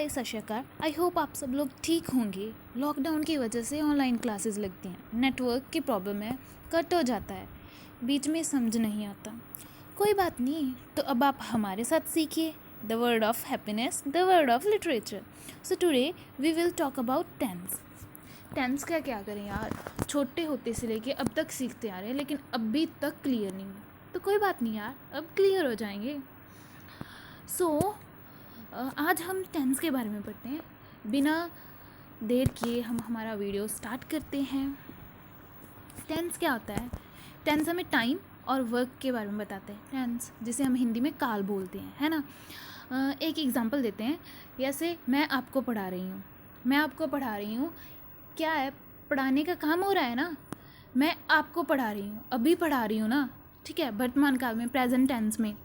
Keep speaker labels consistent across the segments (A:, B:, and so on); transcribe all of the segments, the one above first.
A: Hi सशकार, I hope आप सब लोग ठीक होंगे। लॉकडाउन की वजह से ऑनलाइन क्लासेस लगती हैं, नेटवर्क की प्रॉब्लम है, कट हो जाता है, बीच में समझ नहीं आता। कोई बात नहीं, तो अब आप हमारे साथ सीखिए the word of happiness, the word of literature. So today we will talk about tense. Tense का क्या करें यार, छोटे होते से लेके अब तक सीखते आ रहे हैं, लेकिन अभी तक क्लियर नहीं है। तो कोई बात नहीं यार, अब क्लियर हो जाएंगे। सो आज हम टेंस के बारे में पढ़ते हैं। बिना देर किए हम हमारा वीडियो स्टार्ट करते हैं। टेंस क्या होता है? टेंस हमें टाइम और वर्क के बारे में बताते हैं। टेंस जिसे हम हिंदी में काल बोलते हैं, है ना। एक एग्जांपल देते हैं, जैसे मैं आपको पढ़ा रही हूँ। क्या है, पढ़ाने का काम हो रहा है ना। मैं आपको पढ़ा रही हूँ, अभी पढ़ा रही हूँ ना, ठीक है, वर्तमान काल में, प्रेजेंट टेंस में,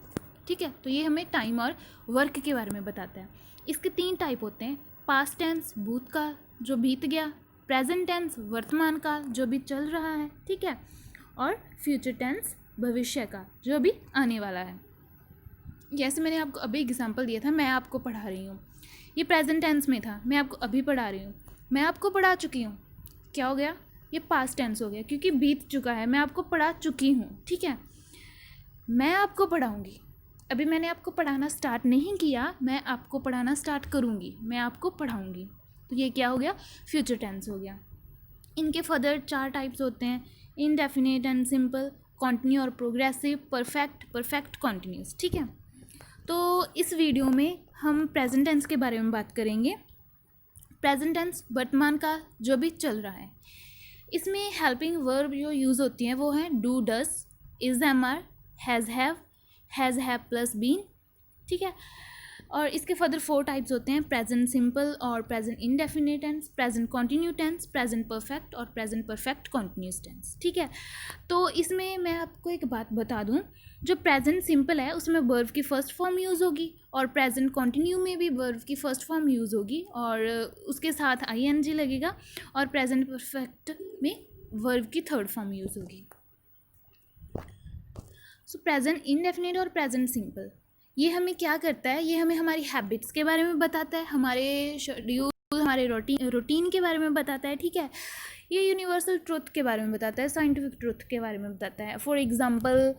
A: ठीक है। तो ये हमें टाइम और वर्क के बारे में बताता है। इसके 3 टाइप होते हैं: पास्ट टेंस भूतकाल जो बीत गया, प्रेजेंट टेंस वर्तमान काल जो भी चल रहा है, ठीक है, और फ्यूचर टेंस भविष्य का जो भी आने वाला है। जैसे मैंने आपको अभी एग्जांपल दिया था, मैं आपको पढ़ा रही हूँ, ये प्रेजेंट टेंस में था, मैं आपको अभी पढ़ा रही हूँ। मैं आपको पढ़ा चुकी हूँ, क्या हो गया, ये पास्ट टेंस हो गया क्योंकि बीत चुका है, मैं आपको पढ़ा चुकी हूँ, ठीक है। मैं आपको पढ़ाऊँगी, अभी मैंने आपको पढ़ाना स्टार्ट नहीं किया, मैं आपको पढ़ाना स्टार्ट करूँगी, मैं आपको पढ़ाऊँगी। तो ये क्या हो गया, फ्यूचर टेंस हो गया। इनके फर्दर 4 टाइप्स होते हैं: इनडेफिनिट एंड सिंपल, कॉन्टिन्यू और प्रोग्रेसिव, परफेक्ट कॉन्टिन्यूस, ठीक है। तो इस वीडियो में हम प्रेजेंट टेंस के बारे में बात करेंगे। प्रेजेंट टेंस वर्तमान का जो भी चल रहा है। इसमें हेल्पिंग वर्ब जो यूज़ होती हैं वो हैं do, does, is, am, are, has, have plus been, ठीक है। और इसके फर्दर 4 टाइप्स होते हैं: प्रेजेंट सिंपल और present indefinite tense, present continue tense, present perfect और प्रेजेंट परफेक्ट कॉन्टिन्यूस टेंस, ठीक है। तो इसमें मैं आपको एक बात बता दूं, जो प्रेजेंट सिंपल है उसमें वर्ब की फर्स्ट फॉर्म यूज़ होगी, और प्रेजेंट कॉन्टिन्यू में भी वर्ब की फर्स्ट फॉर्म यूज़ होगी और उसके साथ ING लगेगा, और प्रेजेंट परफेक्ट में वर्ब की थर्ड फॉर्म यूज़ होगी। सो प्रेजेंट इंडेफिनिट और प्रेजेंट सिंपल ये हमें क्या करता है, ये हमें हमारी हैबिट्स के बारे में बताता है, हमारे शेड्यूल, हमारे रूटीन के बारे में बताता है, ठीक है। ये यूनिवर्सल ट्रुथ के बारे में बताता है, साइंटिफिक ट्रुथ के बारे में बताता है। For example,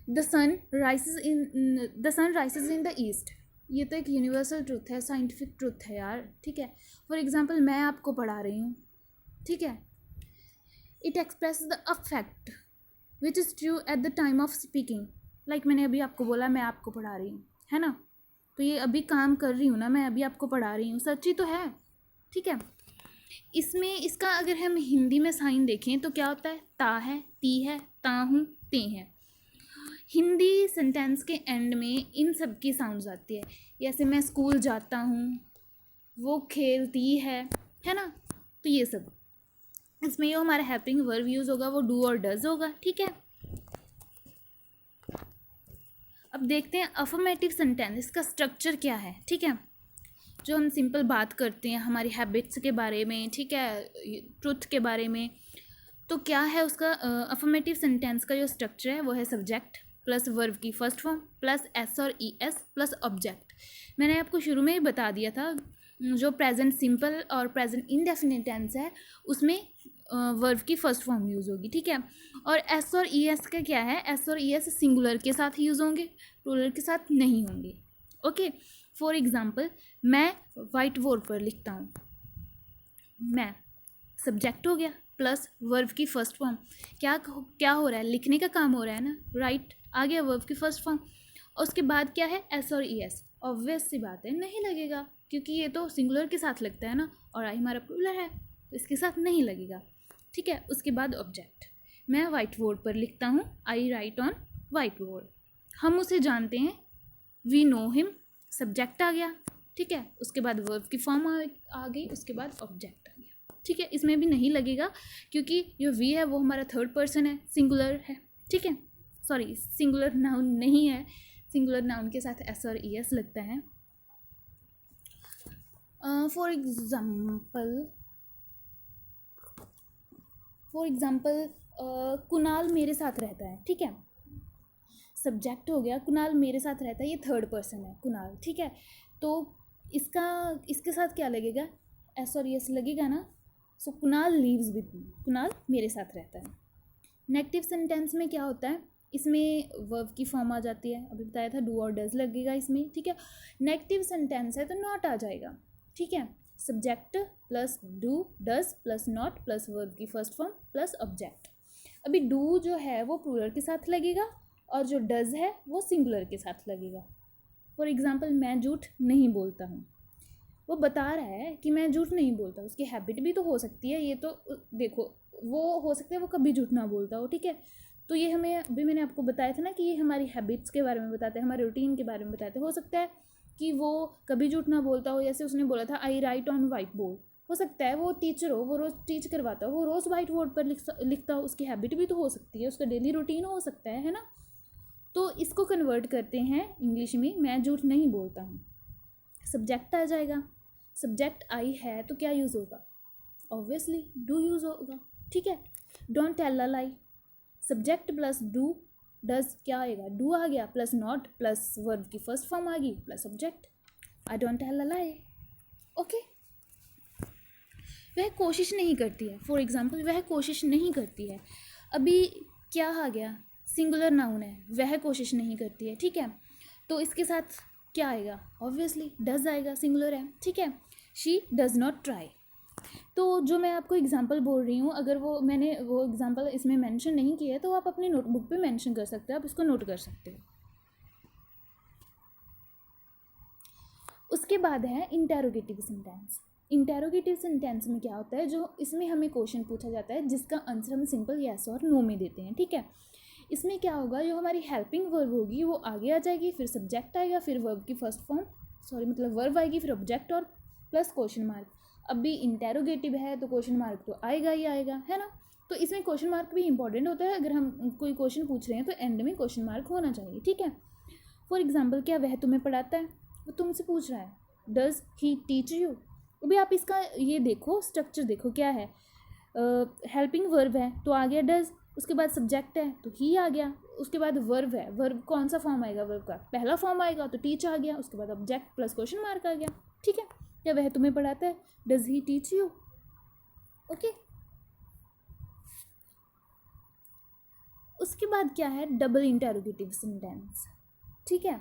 A: the sun rises in the east, ये तो एक यूनिवर्सल ट्रुथ है, साइंटिफिक ट्रुथ है यार, ठीक है। फॉर एग्जांपल, मैं आपको पढ़ा रही हूँ, ठीक है। It express the affect which is true at the time of speaking, like मैंने अभी आपको बोला मैं आपको पढ़ा रही हूँ, है ना। तो ये अभी काम कर रही हूँ ना, मैं अभी आपको पढ़ा रही हूँ, सच्ची तो है, ठीक है। इसमें इसका अगर हम हिंदी में साइन देखें तो क्या होता है, ता है, ती है, ता हूँ, ते है। हिंदी सेंटेंस के एंड में इन सब की साउंड्स आती है, जैसे मैं स्कूल जाता हूँ, वो खेलती है ना। तो ये सब इसमें जो हमारा हेल्पिंग वर्ब यूज़ होगा वो डू और डज होगा, ठीक है। अब देखते हैं अफर्मेटिव सेंटेंस, इसका स्ट्रक्चर क्या है, ठीक है। जो हम सिंपल बात करते हैं हमारी हैबिट्स के बारे में, ठीक है, ट्रुथ के बारे में, तो क्या है उसका अफर्मेटिव सेंटेंस का जो स्ट्रक्चर है वो है सब्जेक्ट प्लस वर्ब की फर्स्ट फॉर्म प्लस एस और ES प्लस ऑब्जेक्ट। मैंने आपको शुरू में ही बता दिया था, जो प्रेजेंट सिंपल और प्रेजेंट इंडेफिनिट टेंस है उसमें वर्ब की फर्स्ट फॉर्म यूज़ होगी, ठीक है। और एस और ES का क्या है, एस और ES सिंगुलर के साथ यूज़ होंगे, प्लूरल के साथ नहीं होंगे, ओके। फॉर एग्जांपल, मैं वाइट बोर्ड पर लिखता हूँ, मैं सब्जेक्ट हो गया प्लस वर्ब की फर्स्ट फॉर्म, क्या हो रहा है, लिखने का काम हो रहा है ना, राइट, आ गया वर्ब की फर्स्ट फॉर्म। और उसके बाद क्या है, एस और ES, ऑब्वियस सी बात है नहीं लगेगा क्योंकि ये तो सिंगुलर के साथ लगता है ना, और आई हमारा प्लूरल है तो इसके साथ नहीं लगेगा, ठीक है। उसके बाद ऑब्जेक्ट, मैं वाइट बोर्ड पर लिखता हूँ, आई राइट ऑन वाइट बोर्ड, हम उसे जानते हैं, वी नो हिम, सब्जेक्ट आ गया, ठीक है। उसके बाद वर्ब की फॉर्म आ गई, उसके बाद ऑब्जेक्ट आ गया, ठीक है। इसमें भी नहीं लगेगा क्योंकि जो वी है वो हमारा थर्ड पर्सन है, सिंगुलर है, ठीक है। सॉरी, सिंगुलर नाउन नहीं है, सिंगुलर नाउन के साथ एस और ES लगता है। फॉर एग्जाम्पल कुणाल मेरे साथ रहता है, ठीक है, सब्जेक्ट हो गया, कुणाल मेरे साथ रहता है, ये थर्ड पर्सन है कुणाल, ठीक है। तो इसका इसके साथ क्या लगेगा, एस और यस लगेगा ना। So Kunal lives with me, Kunal मेरे साथ रहता है। नेगेटिव सेंटेंस में क्या होता है, इसमें वर्ब की फॉर्म आ जाती है, अभी बताया था डू और डज लगेगा इसमें, ठीक है। नेगेटिव सेंटेंस है तो नॉट आ जाएगा, ठीक है। Subject plus do does plus not plus verb की फर्स्ट फॉर्म प्लस ऑब्जेक्ट। अभी डू जो है वो प्लूरल के साथ लगेगा और जो डज है वो सिंगुलर के साथ लगेगा। फॉर एग्जाम्पल, मैं झूठ नहीं बोलता हूँ, वो बता रहा है कि मैं झूठ नहीं बोलता। उसकी हैबिट भी तो हो सकती है, ये तो देखो वो हो सकता है वो कभी झूठ ना बोलता हो, ठीक है। तो ये हमें अभी मैंने आपको बताया था ना कि ये हमारी हैबिट्स के बारे में बताते हैं, हमारे रूटीन के बारे में बताते हैं। हो सकता है कि वो कभी झूठ ना बोलता हो, जैसे उसने बोला था आई राइट ऑन वाइट बोर्ड। हो सकता है वो टीचर हो, वो रोज़ टीच करवाता हो, वो रोज़ वाइट बोर्ड पर लिखता हो, उसकी हैबिट भी तो हो सकती है, उसका डेली रूटीन हो सकता है ना। तो इसको कन्वर्ट करते हैं इंग्लिश में, मैं झूठ नहीं बोलता हूँ। सब्जेक्ट आ जाएगा, सब्जेक्ट आई है तो क्या यूज़ होगा, ऑब्वियसली डू यूज़ होगा, ठीक है। Don't tell a lie, subject plus do does क्या आएगा, डू आ गया प्लस नॉट प्लस वर्ब की फर्स्ट फॉर्म आ गई plus object, I don't tell a lie, okay. वह कोशिश नहीं करती है, फॉर एग्जाम्पल वह कोशिश नहीं करती है। अभी क्या आ गया, सिंगुलर नाउन है, वह कोशिश नहीं करती है, ठीक है। तो इसके साथ क्या आएगा, ऑब्वियसली डज आएगा, सिंगुलर है, ठीक है। She does not try. तो जो मैं आपको एग्जांपल बोल रही हूँ, अगर वो मैंने वो एग्जांपल इसमें मेंशन नहीं किया है तो आप अपनी नोटबुक पे मेंशन कर सकते हो, आप इसको नोट कर सकते हो। उसके बाद है इंटेरोगेटिव सेंटेंस। इंटेरोगेटिव सेंटेंस में क्या होता है, जो इसमें हमें क्वेश्चन पूछा जाता है जिसका आंसर हम सिंपल येस और नो में देते हैं, ठीक है। इसमें क्या होगा, जो हमारी हेल्पिंग वर्ब होगी वो आगे आ जाएगी, फिर सब्जेक्ट आएगा, फिर वर्ब की फर्स्ट फॉर्म मतलब वर्ब आएगी, फिर ऑब्जेक्ट और प्लस क्वेश्चन मार्क। अभी इंटेरोगेटिव है तो क्वेश्चन मार्क तो आएगा ही आएगा, है ना। तो इसमें क्वेश्चन मार्क भी इंपॉर्टेंट होता है, अगर हम कोई क्वेश्चन पूछ रहे हैं तो एंड में क्वेश्चन मार्क होना चाहिए, ठीक है। फॉर एग्जाम्पल, क्या वह तुम्हें पढ़ाता है, वो तुमसे पूछ रहा है, डज ही टीच यू। अभी आप इसका ये देखो, स्ट्रक्चर देखो क्या है, हेल्पिंग वर्ब है तो आ गया डज, उसके बाद सब्जेक्ट है तो ही आ गया, उसके बाद वर्ब है, वर्ब कौन सा फॉर्म आएगा, वर्ब का पहला फॉर्म आएगा तो टीच आ गया, उसके बाद ऑब्जेक्ट प्लस क्वेश्चन मार्क आ गया, ठीक है। क्या वह तुम्हें पढ़ाता है, does he teach you, okay. उसके बाद क्या है, डबल इंटेरोगेटिव सेंटेंस, ठीक है।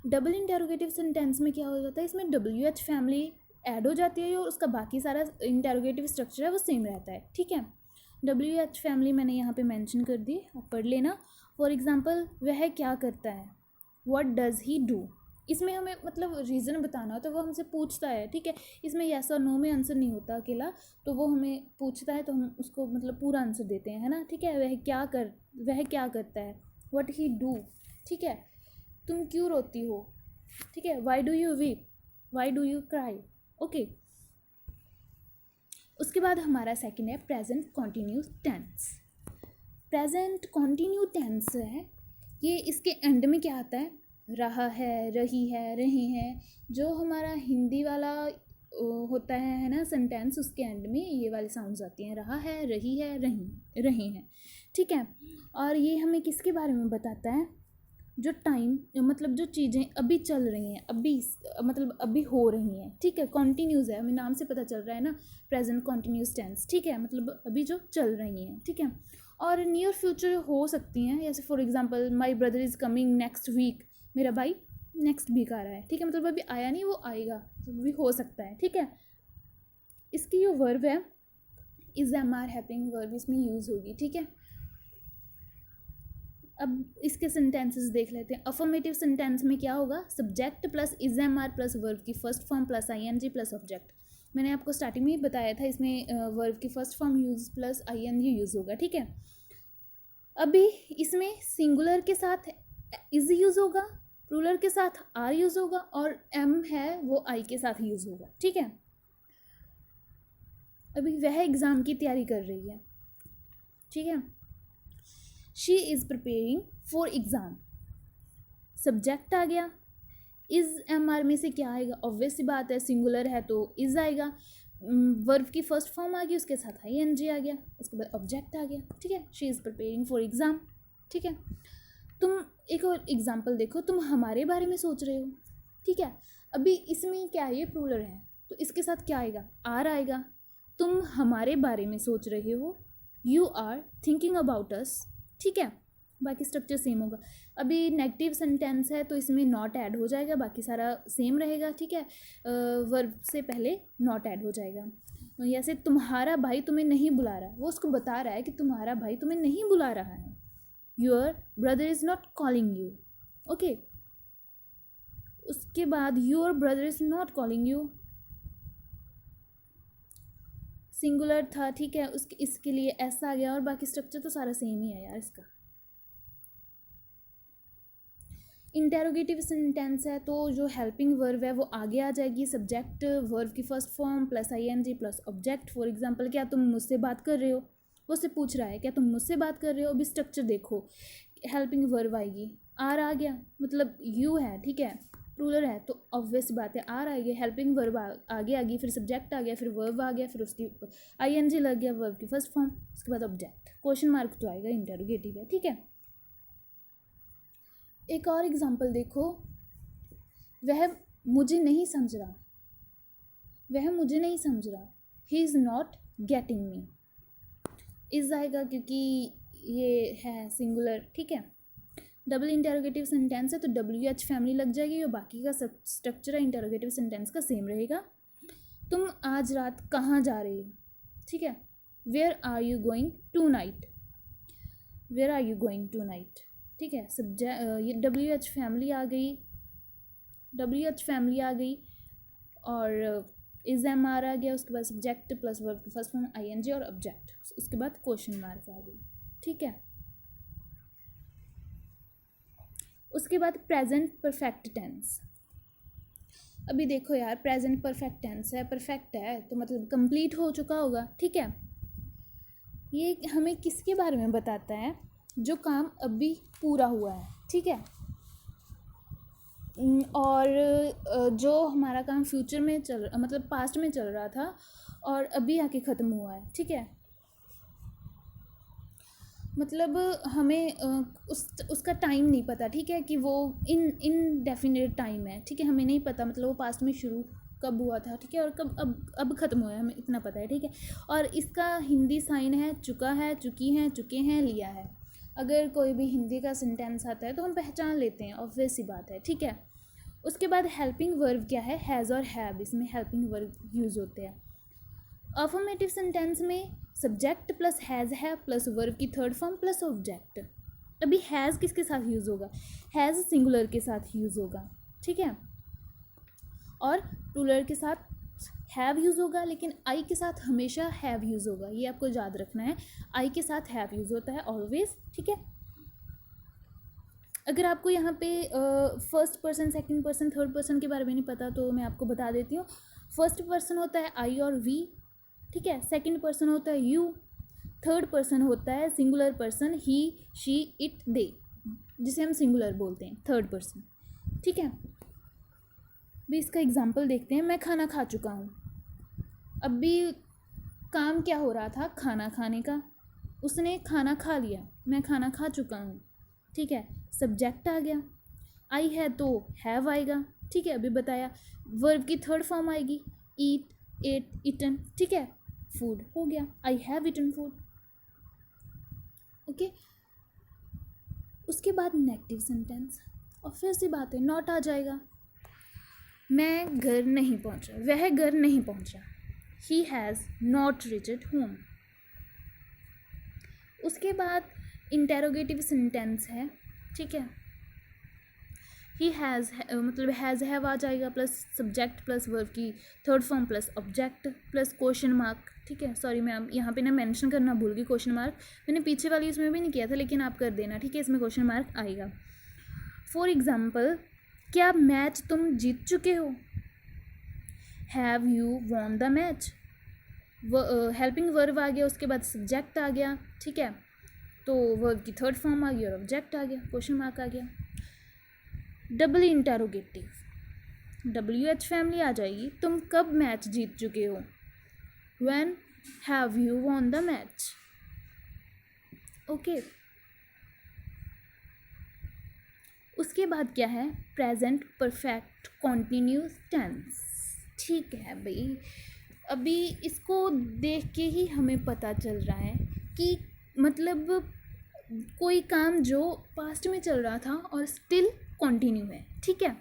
A: डबल इंटेरोगेटिव सेंटेंस में क्या हो जाता है, इसमें WH फैमिली ऐड हो जाती है और उसका बाकी सारा इंटेरोगेटिव स्ट्रक्चर है वो सेम रहता है, ठीक है। WH फैमिली मैंने यहाँ पे मेंशन कर दी, आप पढ़ लेना। फॉर एग्जांपल, वह क्या करता है, व्हाट डज ही डू। इसमें हमें मतलब रीज़न बताना होता है, वो हमसे पूछता है, ठीक है। इसमें यस और नो में आंसर नहीं होता अकेला, तो वो हमें पूछता है तो हम उसको मतलब पूरा आंसर देते हैं, है ना, ठीक है। वह क्या करता है, व्हाट ही डू, ठीक है। तुम क्यों रोती हो, ठीक है, why do you weep, why do you cry, okay. उसके बाद हमारा सेकंड है present continuous tense. Present continue tense है ये, इसके एंड में क्या आता है, रहा है, रही है, रहे हैं। जो हमारा हिंदी वाला होता है ना सेंटेंस, उसके एंड में ये वाली साउंड्स आती हैं, रहा है, रही है, रहे हैं, ठीक है। और ये हमें किसके बारे में बताता है, जो टाइम मतलब जो चीज़ें अभी चल रही हैं, अभी मतलब अभी हो रही हैं, ठीक है। कॉन्टीन्यूस है, हमें नाम से पता चल रहा है ना, प्रेजेंट कॉन्टीन्यूस टेंस, ठीक है, मतलब अभी जो चल रही हैं, ठीक है। और नियर फ्यूचर हो सकती हैं, जैसे for example my brother is coming next week, मेरा भाई नेक्स्ट वीक आ रहा है, ठीक है, मतलब अभी आया नहीं, वो आएगा, तो भी हो सकता है, ठीक है। इसकी जो वर्ब है is am are helping verb इसमें यूज़ होगी, ठीक है। अब इसके सेंटेंसेस देख लेते हैं। अफर्मेटिव सेंटेंस में क्या होगा, subject plus is am are plus verb की first form plus ING plus object. मैंने आपको स्टार्टिंग में ही बताया था, इसमें वर्ब की first form use plus ING use होगा, ठीक है। अभी इसमें सिंगुलर के साथ इज यूज़ होगा, प्लूरल के साथ आर यूज़ होगा, और एम है वो आई के साथ यूज़ होगा, ठीक है। अभी वह एग्ज़ाम की तैयारी कर रही है, ठीक है। She is preparing for exam, subject आ गया। इज़ MR में से क्या आएगा, ऑब्वियस सी बात है, सिंगुलर है तो इज़ आएगा। वर्ब की फर्स्ट फॉर्म आ गई, उसके साथ ING आ गया, उसके बाद ऑब्जेक्ट आ गया, ठीक है। She is preparing for exam, ठीक है। तुम एक और एग्जांपल देखो, तुम हमारे बारे में सोच रहे हो, ठीक है। अभी इसमें क्या है, ये प्लूरल है तो इसके साथ क्या आएगा, आर आएगा। तुम हमारे बारे में सोच रहे हो, you are thinking about us, ठीक है। बाकी स्ट्रक्चर सेम होगा। अभी नेगेटिव सेंटेंस है तो इसमें नॉट ऐड हो जाएगा, बाकी सारा सेम रहेगा, ठीक है। वर्ब से पहले नॉट ऐड हो जाएगा। जैसे तुम्हारा भाई तुम्हें नहीं बुला रहा, वो उसको बता रहा है कि तुम्हारा भाई तुम्हें नहीं बुला रहा है। Your brother is not calling you, okay. उसके बाद your brother is not calling you, singular था, ठीक है। उसके इसके लिए ऐसा आ गया, और बाकी स्ट्रक्चर तो सारा सेम ही है यार इसका। इंटेरोगेटिव सेंटेंस है तो जो हेल्पिंग वर्ब है वो आगे आ जाएगी, सब्जेक्ट वर्ब की first form plus ING plus object. For example, क्या तुम मुझसे बात कर रहे हो, वो उससे पूछ रहा है क्या तुम मुझसे बात कर रहे हो। अभी स्ट्रक्चर देखो, हेल्पिंग वर्ब आएगी, आर आ गया, मतलब यू है, ठीक है, प्लूरल है तो ऑब्वियस बात है आर आएगी। हेल्पिंग वर्ब आगे आ गई, फिर सब्जेक्ट आ गया, फिर वर्ब आ गया, फिर उसकी आईएनजी लग गया वर्ब की फर्स्ट फॉर्म, उसके बाद ऑब्जेक्ट। क्वेश्चन मार्क तो आएगा, इंटेरोगेटिव है, ठीक है। एक और एग्जांपल देखो, वह मुझे नहीं समझ रहा, वह मुझे नहीं समझ रहा, he is not getting me. Is आएगा क्योंकि ये है सिंगुलर, ठीक है। डबल इंटेरोगेटिव सेंटेंस है तो डब्ल्यू एच फैमिली लग जाएगी, और बाकी का सब स्ट्रक्चर है इंटेरोगेटिव सेंटेंस का सेम रहेगा। तुम आज रात कहाँ जा रहे हो, ठीक है। Where are you going tonight, where are you going tonight, ठीक है। सब्जेक्ट ये डब्ल्यू एच फैमिली आ गई, डब्ल्यू एच फैमिली आ गई, और इज एम आर आ गया, उसके बाद सब्जेक्ट प्लस वर्ब की फर्स्ट फॉर्म आईएनजी और ऑब्जेक्ट, उसके बाद क्वेश्चन मार्क आ गई, ठीक है। उसके बाद प्रेजेंट परफेक्ट टेंस। अभी देखो यार, प्रेजेंट परफेक्ट टेंस है, परफेक्ट है तो मतलब कंप्लीट हो चुका होगा, ठीक है। ये हमें किसके बारे में बताता है, जो काम अभी पूरा हुआ है, ठीक है। और जो हमारा काम फ्यूचर में मतलब पास्ट में चल रहा था और अभी आके ख़त्म हुआ है, ठीक है। मतलब हमें उसका टाइम नहीं पता, ठीक है, कि वो इनडेफिनेट टाइम है, ठीक है, हमें नहीं पता, मतलब वो पास्ट में शुरू कब हुआ था, ठीक है, और कब अब ख़त्म हुआ है, हमें इतना पता है, ठीक है। और इसका हिंदी साइन है चुका है, चुकी हैं, चुके हैं, लिया है। अगर कोई भी हिंदी का सेंटेंस आता है तो हम पहचान लेते हैं, ऑब्वियस सी बात है, ठीक है। उसके बाद हेल्पिंग वर्ब क्या है, हैज़ और हैव, इसमें हेल्पिंग वर्ब यूज़ होते हैं। अफर्मेटिव सेंटेंस में सब्जेक्ट प्लस हैज़ है प्लस वर्ब की थर्ड फॉर्म प्लस ऑब्जेक्ट। अभी हैज़ किसके साथ यूज़ होगा, हैज़ सिंगुलर के साथ यूज़ होगा, ठीक है, और प्लूरल के साथ हैव यूज़ होगा, लेकिन आई के साथ हमेशा हैव यूज़ होगा, ये आपको याद रखना है, आई के साथ हैव यूज़ होता है ऑलवेज, ठीक है। अगर आपको यहाँ पे first person, second person, third person के बारे में नहीं पता तो मैं आपको बता देती हूँ। फर्स्ट पर्सन होता है आई और वी, ठीक है। सेकंड पर्सन होता है यू, थर्ड पर्सन होता है singular person he, she, it, they, जिसे हम सिंगुलर बोलते हैं, थर्ड पर्सन, ठीक है। भी इसका एग्जांपल देखते हैं। मैं खाना खा चुका हूँ, अभी काम क्या हो रहा था, खाना खाने का, उसने खाना खा लिया, मैं खाना खा चुका हूँ, ठीक है। सब्जेक्ट आ गया, आई है तो हैव आएगा, ठीक है, अभी बताया। वर्ब की थर्ड फॉर्म आएगी, ईट, एट, इटन, ठीक है, फूड हो गया, I have eaten food, okay. उसके बाद नेगेटिव सेंटेंस, और फिर सी बात है, नॉट आ जाएगा। मैं घर नहीं पहुंचा, वह घर नहीं पहुंचा, he has not reached home. उसके बाद इंटेरोगेटिव सेंटेंस है, ठीक है। ही हैज़ मतलब हैज़ हैव आ जाएगा प्लस सब्जेक्ट प्लस वर्ब की third form plus object plus question mark, ठीक है। सॉरी, मैं यहाँ पे ना मेंशन करना भूल गई क्वेश्चन मार्क, मैंने पीछे वाली इसमें भी नहीं किया था, लेकिन आप कर देना, ठीक है, इसमें क्वेश्चन मार्क आएगा। फॉर एग्जाम्पल, क्या मैच तुम जीत चुके हो, have you won the match. Helping verb आ गया, उसके बाद सब्जेक्ट आ गया, ठीक है, तो वर्ब की थर्ड फॉर्म आ गई और ऑब्जेक्ट आ गया, क्वेश्चन मार्क आ गया। Double interrogative, W H family आ जाएगी, तुम कब मैच जीत चुके हो, when have you won the match, okay. उसके बाद क्या है, प्रेजेंट परफेक्ट कॉन्टिन्यूस टेंस। ठीक है भाई, अभी इसको देख के ही हमें पता चल रहा है कि मतलब कोई काम जो पास्ट में चल रहा था और स्टिल कंटिन्यू है। ठीक है,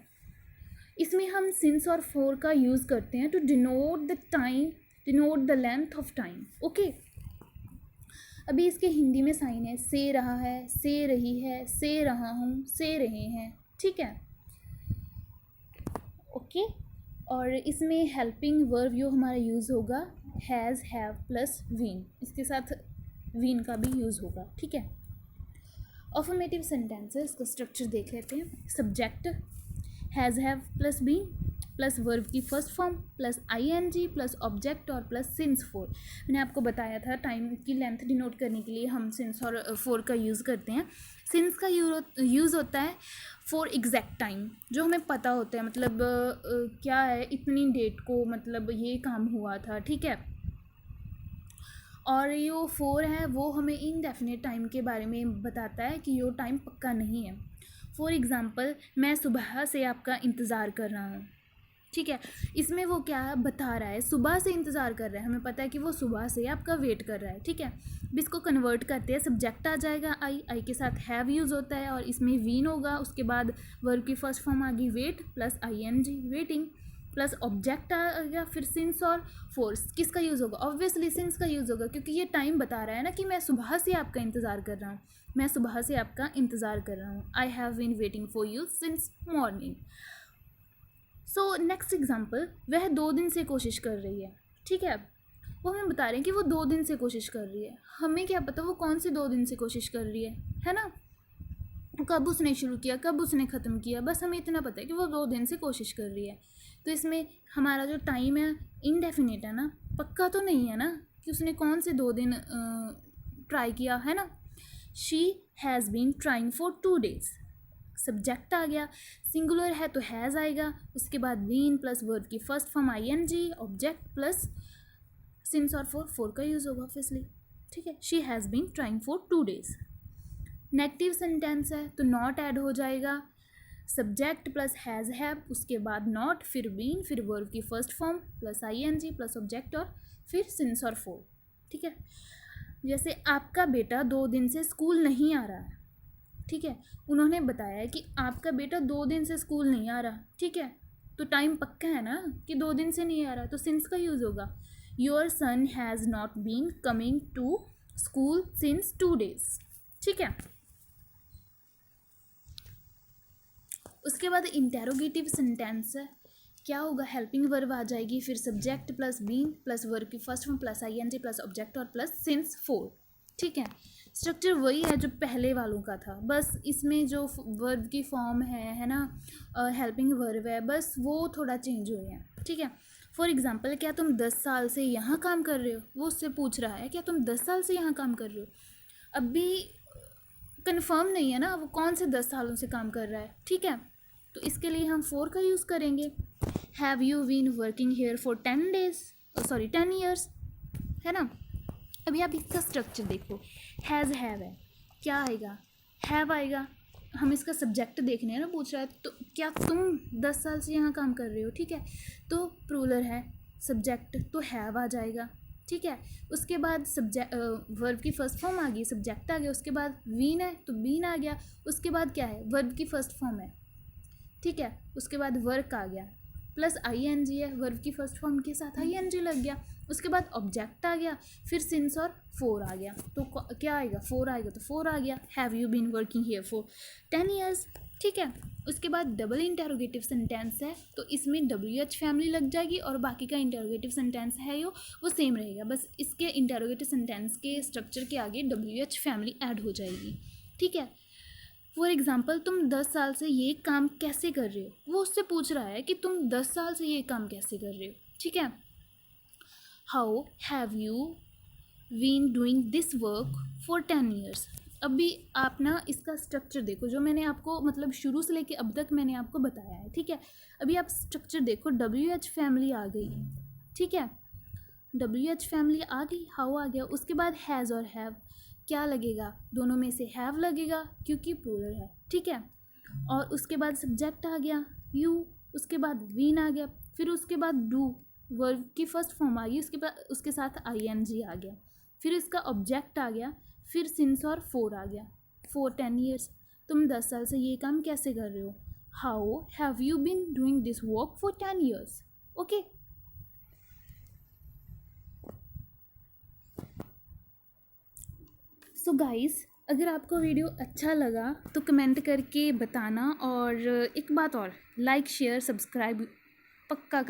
A: इसमें हम सिंस और फॉर का यूज़ करते हैं to denote the time, denote the length of time. Okay, अभी इसके हिंदी में साइन है, से रहा है, से रही है, से रहा हूँ, से रहे हैं। ठीक है, ओके। और इसमें हेल्पिंग वर्ब जो हमारा यूज़ होगा हैज़, हैव प्लस वीन, इसके साथ वीन का भी यूज़ होगा। ठीक है, अफर्मेटिव सेंटेंसेस का स्ट्रक्चर देख लेते हैं। Subject has, have plus been plus verb की first form plus ING plus object और प्लस सिंस फोर। मैंने आपको बताया था टाइम की लेंथ डिनोट करने के लिए हम सिंस और फोर का यूज़ करते हैं। सिंस का यूज़ होता है फॉर एग्जैक्ट टाइम, जो हमें पता होता है, मतलब क्या है, इतनी डेट को मतलब ये काम हुआ था। ठीक है, और यो फोर है वो हमें इनडेफिनेट टाइम के बारे में बताता है कि यो टाइम पक्का नहीं है। फॉर एग्ज़ाम्पल, मैं सुबह से आपका इंतज़ार कर रहा हूँ। ठीक है, इसमें वो क्या बता रहा है, सुबह से इंतज़ार कर रहा है, हमें पता है कि वो सुबह से आपका वेट कर रहा है। ठीक है, अब इसको कन्वर्ट करते हैं, सब्जेक्ट आ जाएगा आई के साथ हैव यूज़ होता है और इसमें वीन होगा, उसके बाद वर्ब की फर्स्ट फॉर्म आ गई wait plus ING waiting plus object आ गया, फिर सिंस और फोर्स। किसका यूज़ होगा, ऑब्वियसली सिंस का यूज़ होगा, क्योंकि ये टाइम बता रहा है ना कि मैं सुबह से आपका इंतज़ार कर रहा हूँ, मैं सुबह से आपका इंतज़ार कर रहा हूँ। I have been waiting for you since morning. So next example, वह 2 दिन से कोशिश कर रही है। ठीक है, वो हमें बता रहे हैं कि वो 2 दिन से कोशिश कर रही है, हमें क्या पता वो कौन सी 2 दिन से कोशिश कर रही है ना, कब उसने शुरू किया, कब उसने ख़त्म किया, बस हमें इतना पता है कि वो 2 दिन से कोशिश कर रही है। तो इसमें हमारा जो टाइम है इनडेफिनेट है ना, पक्का तो नहीं है ना कि उसने कौन से 2 दिन ट्राई किया है ना। She has been trying for 2 days। Subject आ गया, सिंगुलर है तो हैज़ आएगा, उसके बाद बीन प्लस वर्ब की first form ING object plus since और फोर का यूज़ होगा ऑब्वियसली। ठीक है, she has been trying for 2 days। Negative sentence है तो नॉट ऐड हो जाएगा, सब्जेक्ट प्लस हैज़, हैव, उसके बाद नॉट, फिर बीन, फिर वर्ब की first form plus ING plus object और फिर सिंस और फोर। ठीक है, जैसे आपका बेटा 2 दिन से स्कूल नहीं आ रहा है। ठीक है, उन्होंने बताया कि आपका बेटा 2 दिन से स्कूल नहीं आ रहा। ठीक है, तो टाइम पक्का है ना कि 2 दिन से नहीं आ रहा, तो सिंस का यूज़ होगा। Your son has not been coming to school since 2 days। ठीक है, उसके बाद इंटेरोगेटिव सेंटेंस है, क्या होगा, हेल्पिंग वर्ब आ जाएगी, फिर subject plus been plus verb की first form plus ING plus object और प्लस सिंस फोर। ठीक है, स्ट्रक्चर वही है जो पहले वालों का था, बस इसमें जो वर्ब की फॉर्म है ना, हेल्पिंग वर्ब है, बस वो थोड़ा चेंज हुए हैं। ठीक है, फॉर एग्जांपल, क्या तुम 10 साल से यहाँ काम कर रहे हो, वो उससे पूछ रहा है क्या तुम 10 साल से यहाँ काम कर रहे हो। अभी कंफर्म नहीं है ना वो कौन से 10 सालों से काम कर रहा है। ठीक है, तो इसके लिए हम फोर का यूज़ करेंगे। Have you been working here for 10 days, sorry 10 years, है ना। अभी आप इसका स्ट्रक्चर देखो, हैज़, हैव है, क्या आएगा, हैव आएगा, हम इसका सब्जेक्ट देखने हैं ना, पूछ रहा है तो क्या तुम 10 साल से यहाँ काम कर रहे हो। ठीक है, तो प्लूरल है, सब्जेक्ट तो हैव आ जाएगा। ठीक है, उसके बाद सब्जेक्ट वर्ब की फर्स्ट फॉर्म आ गई, सब्जेक्ट आ गया, उसके बाद वीन है तो बीन आ गया, उसके बाद क्या है, वर्ब की फर्स्ट फॉर्म है। ठीक है, उसके बाद वर्क आ गया प्लस आईएनजी है, वर्ब की फर्स्ट फॉर्म के साथ आईएनजी लग गया, उसके बाद ऑब्जेक्ट आ गया, फिर सिंस और फोर आ गया, तो क्या आएगा, फोर आएगा, तो फोर आ गया, have you been working here for 10 years। ठीक है, उसके बाद डबल इंटेरोगेटिव सेंटेंस है तो इसमें WH फैमिली लग जाएगी और बाकी का इंटेरोगेटिव सेंटेंस है वो सेम रहेगा, बस इसके इंटेरोगेटिव सेंटेंस के स्ट्रक्चर के आगे WH फैमिली ऐड हो जाएगी। ठीक है, फॉर एग्ज़ाम्पल, तुम 10 साल से ये काम कैसे कर रहे हो, वो उससे पूछ रहा है कि तुम 10 साल से ये काम कैसे कर रहे हो। ठीक है, how have you been doing this work for 10 years। अभी आप ना इसका स्ट्रक्चर देखो, जो मैंने आपको मतलब शुरू से लेके अब तक मैंने आपको बताया है। ठीक है, अभी आप स्ट्रक्चर देखो, WH फैमिली आ गई। ठीक है, WH फैमिली आ गई, हाउ आ गया, उसके बाद हैज़ और हैव क्या लगेगा, दोनों में से हैव लगेगा क्योंकि प्लूरल है। ठीक है, और उसके बाद सब्जेक्ट आ गया यू, उसके बाद वीन आ गया, फिर उसके बाद डू, वर्ब की फर्स्ट फॉर्म आ गई, उसके बाद उसके साथ आईएनजी आ गया, फिर इसका ऑब्जेक्ट आ गया, फिर सिंस और फोर आ गया। 10 ईयर्स। तुम 10 साल से ये काम कैसे कर रहे हो? How have you been doing this work for 10 years? Okay. So guys, अगर आपको वीडियो अच्छा लगा तो कमेंट करके बताना, और एक बात और, लाइक शेयर सब्सक्राइब पक्का